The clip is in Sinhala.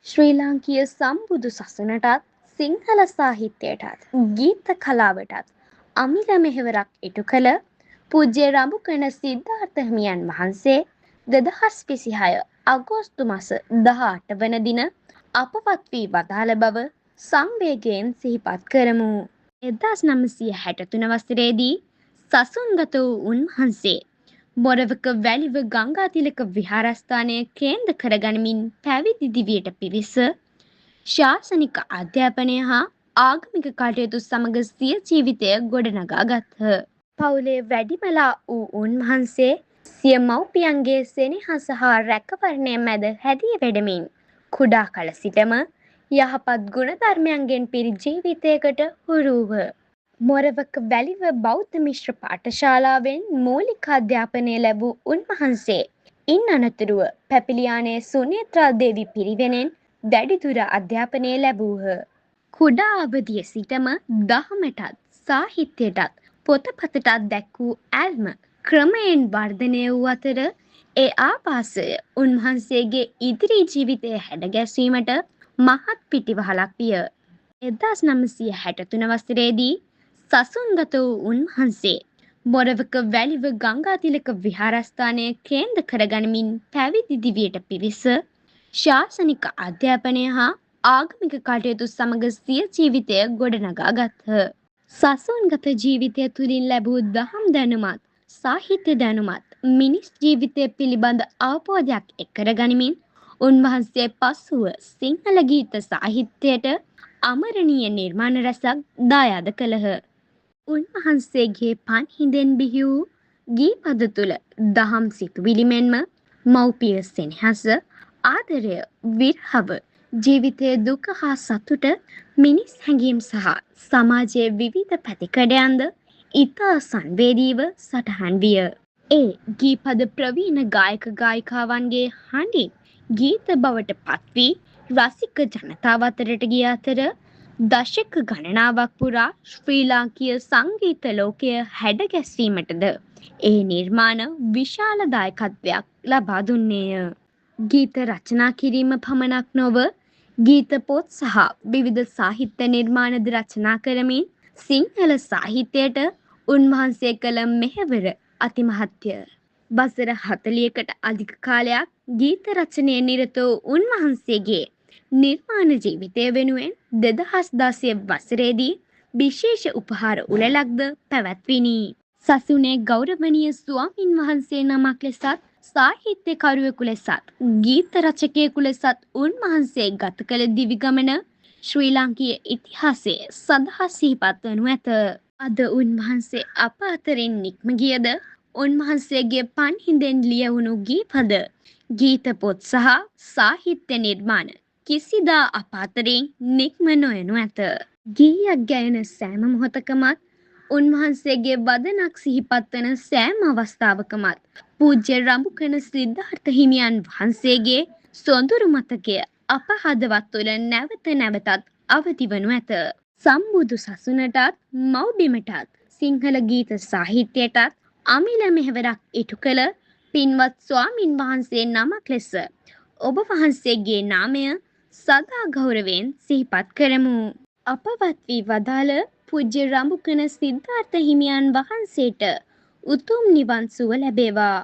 ශ්‍රී ලාංකීය සම්බුදු සසුනටත් සිංහල සාහිත්‍යයටත් ගීත කලාවටත් අමිල මෙහෙවරක් ඉටු කළ පූජ්‍ය රඹුකන සිද්ධාර්ථ හිමියන් වහන්සේ 2026 අගෝස්තු මාස 18 වන දින අපවත් වී වදාළ බව සංවේගයෙන් සිහිපත් කරමු. 1963 වසරේදී සසුන්ගත වූ උන්වහන්සේ මොරවක වැලිව ගංගාතිලක විහාරස්ථානය කේන්ද්‍ර කරගනිමින් පැවිදි දිවියට පිවිස ශාසනික අධ්‍යාපනය හා ආගමික කටයුතු සමග සිය ජීවිතය ගොඩනගා ගත්හ. පවුලේ වැඩිමලා වූ උන්වහන්සේ සිය මව්පියන්ගේ සෙනෙහස හා රැකවරණය මැද හැදී වැඩමින් කුඩා කල සිටම යහපත් ගුණධර්මයන්ගෙන් පිරි ජීවිතයකට හුරු වූහ. මොරවක වැලිව බෞද්ධ මිශ්‍ර පාඨශාලාවෙන් මූලික අධ්‍යාපනය ලැබූ උන්වහන්සේ ඉන් අනතුරුව පැපිලියානේ සුනේත්‍රා දේවී පිරිවෙනෙන් වැඩිදුර අධ්‍යාපනය ලැබූහ. කුඩා අවදිය සිටම දහමටත් සාහිත්‍යයටත් පොතපතටත් දැක් වූ ඇල්ම ක්‍රමයෙන් වර්ධනය වූ අතර ඒ ආභාසය උන්වහන්සේගේ ඉදිරි ජීවිතය හැඩගැස්වීමට මහත් පිටිවහලක් විය. 1963 වසරේදී සසුන්ගත වූ උන්වහන්සේ මොරවක වැලිව ගංගාතිලක විහාරස්ථානය කේන්ද්‍ර කරගනිමින් පැවිදි දිවියට පිවිස ශාසනික අධ්‍යාපනය හා ආගමික කටයුතු සමග සිය ජීවිතය ගොඩනගා ගත්හ. සසුන්ගත ජීවිතය තුළින් ලැබූ දහම් දැනුමත් සාහිත්‍ය දැනුමත් මිනිස් ජීවිතය පිළිබඳ අවබෝධයක් එක්කර ගනිමින් උන්වහන්සේ පසුව සිංහල ගීත සාහිත්‍යයට අමරණීය නිර්මාණ රැසක් දායාද කළහ. උන්වහන්සේගේ පන් හිඳෙන් බිහි වූ ගී පද තුළ දහම් සිතුවිලි මෙන්ම මව්පිය සෙනෙහස, ආදරය, විරහව, ජීවිතයේ දුක හා සතුට, මිනිස් හැඟීම් සහ සමාජයේ විවිධ පැතිකඩයන්ද ඉතා සංවේදීව සටහන් විය. ඒ ගීපද ප්‍රවීණ ගායක ගායිකාවන්ගේ හඬින් ගීත බවට පත්වී රසික ජනතාව අතරට ගිය අතර දශක ගණනාවක් පුරා ශ්‍රී ලාංකීය සංගීත ලෝකය හැඩගැස්වීමටද ඒ නිර්මාණ විශාල දායකත්වයක් ලබා දුන්නේය. ගීත රචනා කිරීම පමණක් නොව ගීත පොත් සහ විවිධ සාහිත්‍ය නිර්මාණද රචනා කරමින් සිංහල සාහිත්‍යයට උන්වහන්සේ කළ මෙහෙවර අතිමහත්ය. වසර 40කට අධික කාලයක් ගීත රචනයේ නිරත වූ උන්වහන්සේගේ නිර්මාණ ජීවිතය වෙනුවෙන් 2016 වසරේදී විශේෂ උපහාර උළෙලක්ද පැවැත්විණි. සසුනේ ගෞරවනීය ස්වාමින් වහන්සේ නමක් ලෙසත් සාහිත්‍යකරුවෙකු ලෙසත් ගීත රචකයෙකු ලෙසත් උන්වහන්සේ ගත කළ දිවිගමන ශ්‍රී ලාංකීය ඉතිහාසයේ සදා සිහිපත් වනු ඇත. අද උන්වහන්සේ අප අතරින් නික්ම ගියද උන්වහන්සේගේ පන් හිඳෙන් ලියවුණු ගීපද, ගීත පොත් සහ සාහිත්‍ය නිර්මාණ කිසිදා අප අතරින් නික්ම නොයනු ඇත. ගීයක් ගැයෙන සෑම මොහොතකමත් උන්වහන්සේගේ වදනක් සිහිපත් වන සෑම අවස්ථාවකමත් පූජ්‍ය රඹුකන සිද්ධාර්ථ හිමියන් වහන්සේගේ සොඳුරු මතකය අප හදවත් තුළ නැවත නැවතත් අවදි වනු ඇත. සම්බුදු සසුනටත් මව්බිමටත් සිංහල ගීත සාහිත්‍යයටත් අමිල මෙහෙවරක් ඉටු කළ පින්වත් ස්වාමින් වහන්සේ නමක් ලෙස ඔබ වහන්සේගේ නාමය සදා ගෞරවයෙන් සිහිපත් කරමු. අපවත් වී වදාළ පූජ්‍ය රඹුකන සිද්ධාර්ථ හිමියන් වහන්සේට උතුම් නිවන් සුව ලැබේවා.